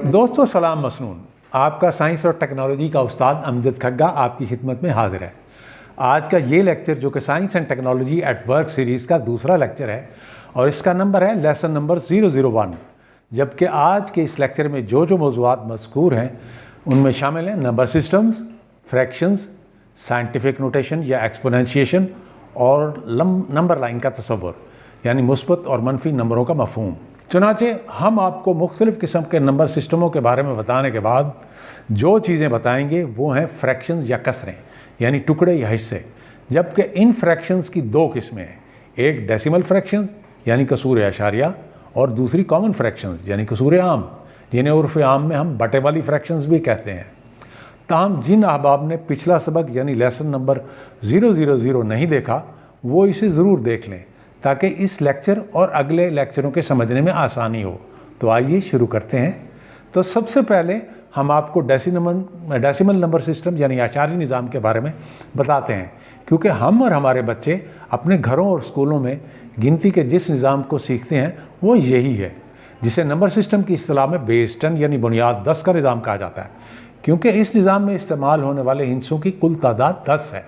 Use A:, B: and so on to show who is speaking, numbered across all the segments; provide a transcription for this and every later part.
A: दोस्तों सलाम मसनून। आपका साइंस और टेक्नोलॉजी का उस्ताद अमजद खग्गा आपकी खिदमत में हाजिर है। आज का ये लेक्चर जो कि science and technology at work series का दूसरा लेक्चर है और इसका नंबर है लेसन नंबर 001। जबकि आज के इस लेक्चर में जो मौज़ूआत मज़कूर हैं उनमें शामिल हैं number systems, fractions, scientific notation या एक्सपोनेंशिएशन और नंबर लाइन का तसव्वुर, यानी मुस्बत और मनफी नंबरों का मफ़हूम। चुनांचे हम आपको मुख्तलिफ़ किस्म के नंबर सिस्टमों के बारे में बताने के बाद जो चीज़ें बताएंगे वो हैं फ्रैक्शंस या कसरें, यानी टुकड़े या हिस्से। जबकि इन फ्रैक्शंस की दो किस्में हैं, एक डेसिमल फ्रैक्शंस यानी कसूर अशारिया और दूसरी कॉमन फ्रैक्शंस यानी कसूर आम, जिन्हें उर्फ़ आम में हम बटे वाली फ्रैक्शंस भी कहते हैं। ताहम जिन अहबाब ने पिछला सबक यानी लेसन नंबर 000 नहीं देखा वो इसे ज़रूर देख लें ताकि इस लेक्चर और अगले लेक्चरों के समझने में आसानी हो। तो आइए शुरू करते हैं। तो सबसे पहले हम आपको डेसिमल नंबर सिस्टम यानी आशारी निज़ाम के बारे में बताते हैं, क्योंकि हम और हमारे बच्चे अपने घरों और स्कूलों में गिनती के जिस निज़ाम को सीखते हैं वो यही है, जिसे नंबर सिस्टम की इस्तिलाह में बेस 10 यानी बुनियाद 10 का निज़ाम कहा जाता है। क्योंकि इस निज़ाम में इस्तेमाल होने वाले हिस्सों की कुल तादाद 10 है,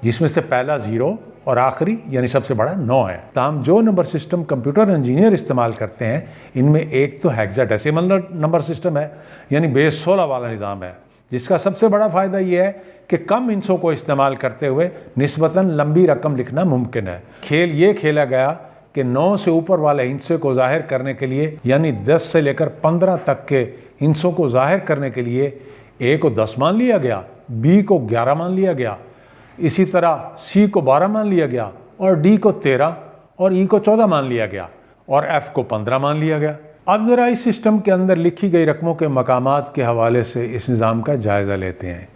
A: जिसमें से पहला 0 और आखिरी यानी सबसे बड़ा 9 है। ताहम जो नंबर सिस्टम कंप्यूटर इंजीनियर इस्तेमाल करते हैं इनमें एक तो हेक्साडेसिमल नंबर सिस्टम है, यानी बेस 16 वाला निज़ाम है, जिसका सबसे बड़ा फ़ायदा ये है कि कम हिस्सों को इस्तेमाल करते हुए निस्बतन लंबी रकम लिखना मुमकिन है। खेल ये खेला गया कि 9 से ऊपर वाले हिस्से को ज़ाहिर करने के लिए, यानी 10 से लेकर 15 तक के हिस्सों को ज़ाहिर करने के लिए ए को 10 मान लिया गया, बी को 11 मान लिया गया, इसी तरह सी को 12 मान लिया गया और डी को 13 और ई को 14 मान लिया गया और एफ को 15 मान लिया गया। अब ज़रा इस सिस्टम के अंदर लिखी गई रकमों के मकामात के हवाले से इस निज़ाम का जायज़ा लेते हैं।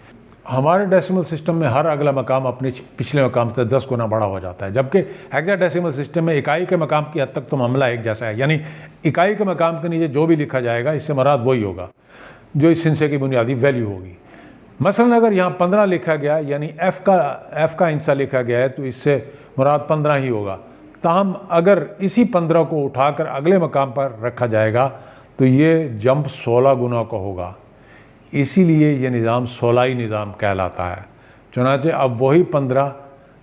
A: हमारे डेसिमल सिस्टम में हर अगला मकाम अपने पिछले मकाम से 10 गुना बड़ा हो जाता है, जबकि हेक्साडेसिमल सिस्टम में इकाई के मकाम की हद तक तो मामला एक जैसा है, यानी इकाई के मकाम के नीचे जो भी लिखा जाएगा इससे मुराद वही होगा जो इस हिस्से की बुनियादी वैल्यू होगी। मसलन अगर यहाँ 15 लिखा गया यानी एफ़ का हिस्सा लिखा गया है तो इससे मुराद 15 ही होगा। ताहम अगर इसी 15 को उठाकर अगले मकाम पर रखा जाएगा तो ये जंप 16 गुना का होगा, इसीलिए ये निज़ाम 16 निज़ाम कहलाता है। चुनांचे अब वही 15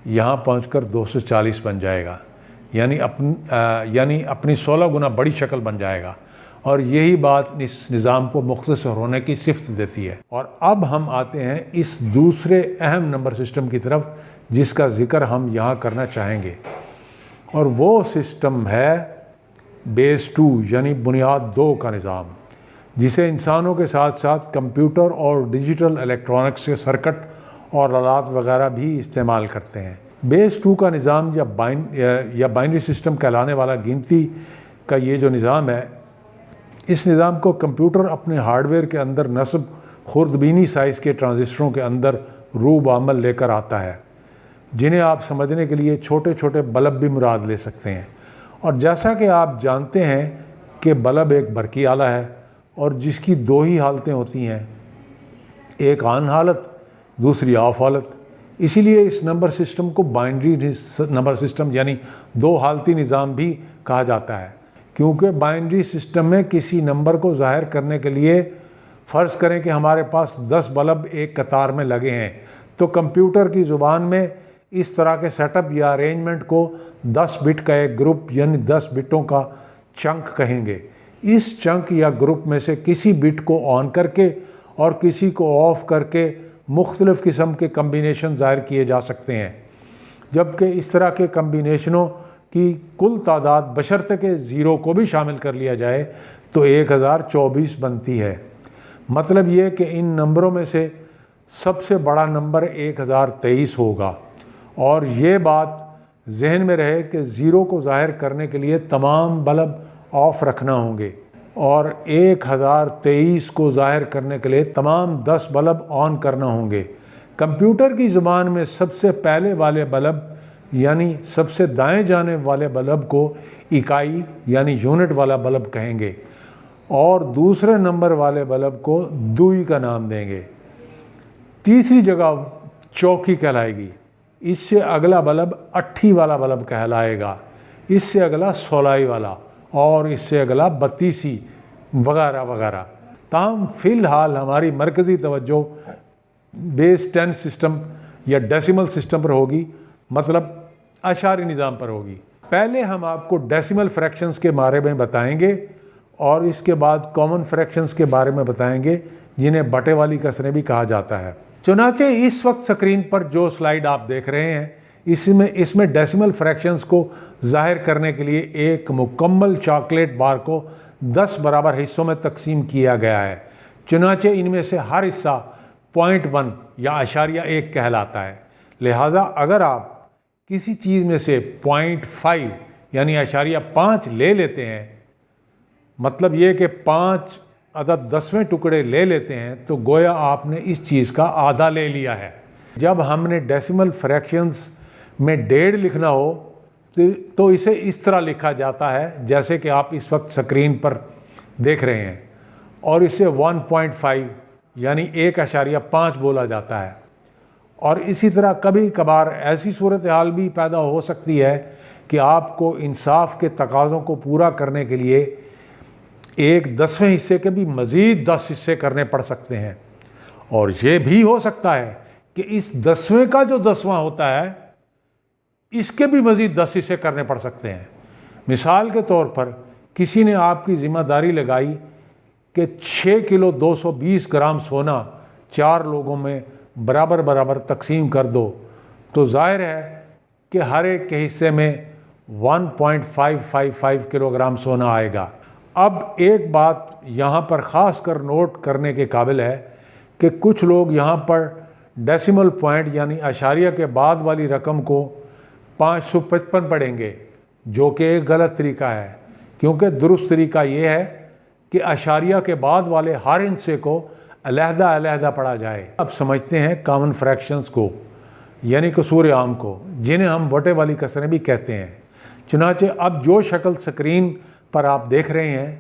A: यहाँ पहुँचकर 240 बन जाएगा, यानी अपनी 16 गुना बड़ी शक्ल बन जाएगा और यही बात इस निज़ाम को मुख्तसर होने की सिफ़त देती है। और अब हम आते हैं इस दूसरे अहम नंबर सिस्टम की तरफ जिसका ज़िक्र हम यहाँ करना चाहेंगे, और वो सिस्टम है बेस 2 यानी बुनियाद 2 का निज़ाम, जिसे इंसानों के साथ साथ कंप्यूटर और डिजिटल इलेक्ट्रॉनिक्स के सर्किट और आलात वगैरह भी इस्तेमाल करते हैं। बेस 2 का निज़ाम या बाइनरी सिस्टम कहलाने वाला गिनती का ये जो निज़ाम है, इस निज़ाम को कंप्यूटर अपने हार्डवेयर के अंदर नस्ब खुर्दबीनी साइज़ के ट्रांजिस्टरों के अंदर रूबामल लेकर आता है, जिन्हें आप समझने के लिए छोटे छोटे बल्ब भी मुराद ले सकते हैं। और जैसा कि आप जानते हैं कि बल्ब एक बरकी आला है और जिसकी दो ही हालतें होती हैं, एक ऑन हालत, दूसरी ऑफ हालत। इसीलिए इस नंबर सिस्टम को बाइनरी नंबर सिस्टम यानी दो हालती निज़ाम भी कहा जाता है, क्योंकि बाइनरी सिस्टम में किसी नंबर को ज़ाहिर करने के लिए फ़र्ज़ करें कि हमारे पास 10 बल्ब एक कतार में लगे हैं, तो कंप्यूटर की ज़ुबान में इस तरह के सेटअप या अरेंजमेंट को 10 बिट का एक ग्रुप यानी 10 बिटों का चंक कहेंगे। इस चंक या ग्रुप में से किसी बिट को ऑन करके और किसी को ऑफ़ करके मुख्तलिफ़ किस्म के कम्बिनेशन ज़ाहिर किए जा सकते हैं, जबकि इस तरह के कम्बिनेशनों की कुल तादाद बशर्ते के 0 को भी शामिल कर लिया जाए तो 1024 बनती है। मतलब ये कि इन नंबरों में से सबसे बड़ा नंबर 1023 होगा। और ये बात जहन में रहे कि 0 को ज़ाहिर करने के लिए तमाम बल्ब ऑफ़ रखना होंगे और 1023 को ज़ाहिर करने के लिए तमाम 10 बल्ब ऑन करना होंगे। कंप्यूटर की ज़ुबान में सबसे पहले वाले बल्ब यानी सबसे दाएं जाने वाले बल्ब को इकाई यानी यूनिट वाला बल्ब कहेंगे और दूसरे नंबर वाले बल्ब को दुई का नाम देंगे। तीसरी जगह चौकी कहलाएगी, इससे अगला बल्ब अट्ठी वाला बल्ब कहलाएगा, इससे अगला 16 वाला और इससे अगला 32 वगैरह वगैरह। تاہم فی الحال ہماری مرکزی توجہ بیس 10 سسٹم یا ڈیسیمل سسٹم پر ہوگی، مطلب اعشاری نظام پر ہوگی۔ پہلے ہم آپ کو ڈیسیمل فریکشنز کے بارے میں بتائیں گے اور اس کے بعد کامن فریکشنز کے بارے میں بتائیں گے جنہیں بٹے والی کسریں بھی کہا جاتا ہے۔ چنانچہ اس وقت سکرین پر جو سلائیڈ آپ دیکھ رہے ہیں اس میں ڈیسیمل فریکشنز کو ظاہر کرنے کے لیے ایک مکمل چاکلیٹ بار کو 10 برابر حصوں میں تقسیم کیا گیا ہے۔ چنانچہ ان میں سے ہر حصہ 0.1 یا اعشاریہ 1 کہلاتا ہے۔ لہٰذا اگر آپ کسی چیز میں سے 0.5 یعنی اعشاریہ 5 لے لیتے ہیں، مطلب یہ کہ 5 عدد 10ویں ٹکڑے لے لیتے ہیں، تو گویا آپ نے اس چیز کا آدھا لے لیا ہے۔ جب ہم نے ڈیسیمل فریکشنز میں 1.5 لکھنا ہو تو اسے اس طرح لکھا جاتا ہے جیسے کہ آپ اس وقت سکرین پر دیکھ رہے ہیں، اور اسے 1.5 یعنی 1.5 بولا جاتا ہے۔ اور اسی طرح کبھی کبھار ایسی صورتحال بھی پیدا ہو سکتی ہے کہ آپ کو انصاف کے تقاضوں کو پورا کرنے کے لیے 1/10 حصے کے بھی مزید 10 حصے کرنے پڑ سکتے ہیں، اور یہ بھی ہو سکتا ہے کہ اس 10ویں کا جو 10واں ہوتا ہے اس کے بھی مزید 10 حصے کرنے پڑ سکتے ہیں۔ مثال کے طور پر کسی نے آپ کی ذمہ داری لگائی کہ 6 کلو 220 گرام سونا 4 لوگوں میں برابر برابر تقسیم کر دو، تو ظاہر ہے کہ ہر ایک کے حصے میں 1.555 کلو گرام سونا آئے گا۔ اب ایک بات یہاں پر خاص کر نوٹ کرنے کے قابل ہے کہ کچھ لوگ یہاں پر ڈیسیمل پوائنٹ یعنی اعشاریہ کے بعد والی رقم کو 555 پڑھیں گے، جو کہ ایک غلط طریقہ ہے، کیونکہ درست طریقہ یہ ہے کہ اعشاریہ کے بعد والے ہر حصے کو علیحدہ علیحدہ پڑھا جائے۔ اب سمجھتے ہیں کامن فریکشنز کو، یعنی قصور عام کو، جنہیں ہم بٹے والی کسریں بھی کہتے ہیں۔ چنانچہ اب جو شکل سکرین پر آپ دیکھ رہے ہیں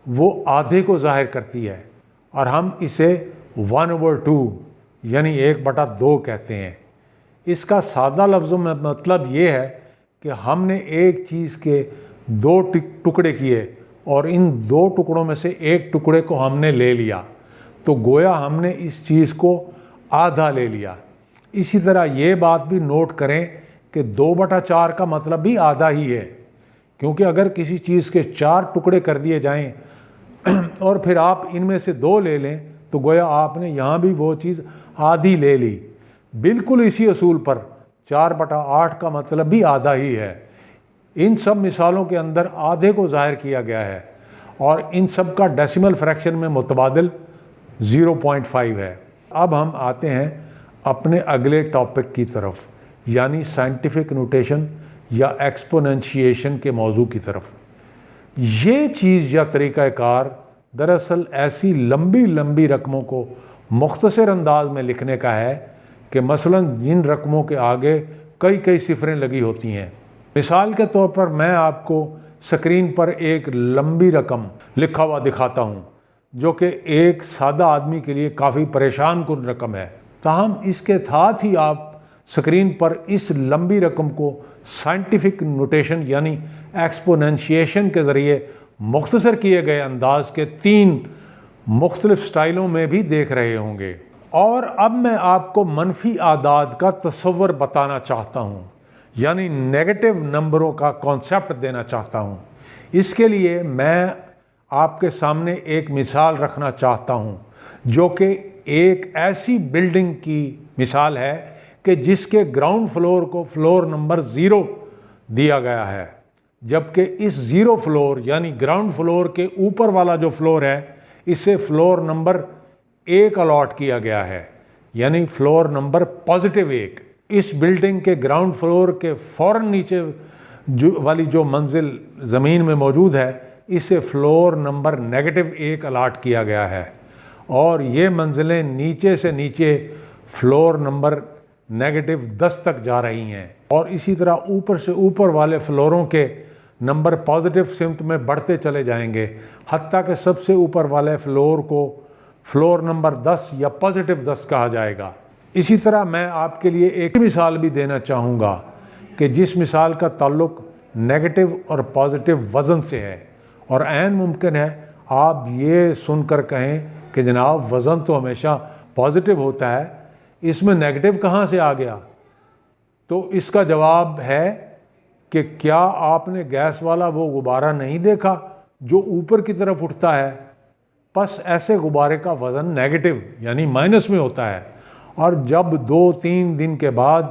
A: وہ آدھے کو ظاہر کرتی ہے، اور ہم اسے 1/2 یعنی 1/2 کہتے ہیں۔ اس کا سادہ لفظوں میں مطلب یہ ہے کہ ہم نے ایک چیز کے 2 ٹکڑے کیے اور ان 2 ٹکڑوں میں سے ایک ٹکڑے کو ہم نے لے لیا، تو گویا ہم نے اس چیز کو آدھا لے لیا۔ اسی طرح یہ بات بھی نوٹ کریں کہ 2/4 کا مطلب بھی آدھا ہی ہے، کیونکہ اگر کسی چیز کے 4 ٹکڑے کر دیے جائیں اور پھر آپ ان میں سے 2 لے لیں تو گویا آپ نے یہاں بھی وہ چیز آدھی لے لی۔ بالکل اسی اصول پر 4/8 کا مطلب بھی آدھا ہی ہے۔ ان سب مثالوں کے اندر آدھے کو ظاہر کیا گیا ہے، اور ان سب کا ڈیسیمل فریکشن میں متبادل 0.5 ہے۔ اب ہم آتے ہیں اپنے اگلے ٹاپک کی طرف، یعنی سائنٹیفک نوٹیشن یا ایکسپوننشیشن کے موضوع کی طرف۔ یہ چیز یا طریقہ کار دراصل ایسی لمبی لمبی رقموں کو مختصر انداز میں لکھنے کا ہے کہ مثلاً جن رقموں کے آگے کئی صفریں لگی ہوتی ہیں۔ مثال کے طور پر میں آپ کو سکرین پر ایک لمبی رقم لکھا ہوا دکھاتا ہوں، جو کہ ایک سادہ آدمی کے لیے کافی پریشان کن رقم ہے۔ تاہم اس کے ساتھ ہی آپ سکرین پر اس لمبی رقم کو سائنٹیفک نوٹیشن یعنی ایکسپوننشیشن کے ذریعے مختصر کیے گئے انداز کے 3 مختلف سٹائلوں میں بھی دیکھ رہے ہوں گے۔ اور اب میں آپ کو منفی اعداد کا تصور بتانا چاہتا ہوں، یعنی نیگیٹو نمبروں کا کانسیپٹ دینا چاہتا ہوں۔ اس کے لیے میں آپ کے سامنے ایک مثال رکھنا چاہتا ہوں، جو کہ ایک ایسی بلڈنگ کی مثال ہے کہ جس کے گراؤنڈ فلور کو فلور نمبر 0 دیا گیا ہے، جبکہ اس 0 فلور یعنی گراؤنڈ فلور کے اوپر والا جو فلور ہے اسے فلور نمبر 1 الاٹ کیا گیا ہے، یعنی فلور نمبر +1۔ اس بلڈنگ کے گراؤنڈ فلور کے فوراً نیچے والی جو منزل زمین میں موجود ہے اسے فلور نمبر -1 الاٹ کیا گیا ہے، اور یہ منزلیں نیچے سے نیچے فلور نمبر -10 تک جا رہی ہیں، اور اسی طرح اوپر سے اوپر والے فلوروں کے نمبر پازیٹیو سمت میں بڑھتے چلے جائیں گے، حتیٰ کہ سب سے اوپر والے فلور کو فلور نمبر 10 یا +10 کہا جائے گا۔ اسی طرح میں آپ کے لیے ایک مثال بھی دینا چاہوں گا کہ جس مثال کا تعلق نیگیٹو اور پازیٹیو وزن سے ہے، اور عین ممکن ہے آپ یہ سن کر کہیں کہ جناب وزن تو ہمیشہ پازیٹیو ہوتا ہے، اس میں نیگیٹو کہاں سے آ گیا؟ تو اس کا جواب ہے کہ کیا آپ نے گیس والا وہ غبارہ نہیں دیکھا جو اوپر کی طرف اٹھتا ہے؟ بس ایسے غبارے کا وزن نیگیٹو یعنی مائنس میں ہوتا ہے، اور جب 2-3 دن کے بعد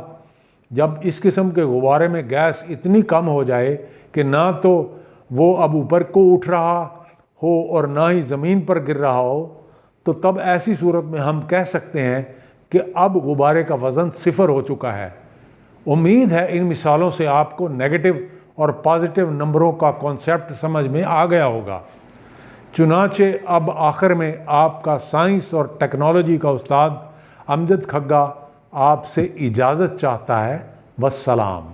A: جب اس قسم کے غبارے میں گیس اتنی کم ہو جائے کہ نہ تو وہ اب اوپر کو اٹھ رہا ہو اور نہ ہی زمین پر گر رہا ہو، تو تب ایسی صورت میں ہم کہہ سکتے ہیں کہ اب غبارے کا وزن 0 ہو چکا ہے۔ امید ہے ان مثالوں سے آپ کو نیگیٹو اور پازیٹیو نمبروں کا کانسیپٹ سمجھ میں آ گیا ہوگا۔ چنانچہ اب آخر میں آپ کا سائنس اور ٹیکنالوجی کا استاد امجد کھگا آپ سے اجازت چاہتا ہے۔ والسلام۔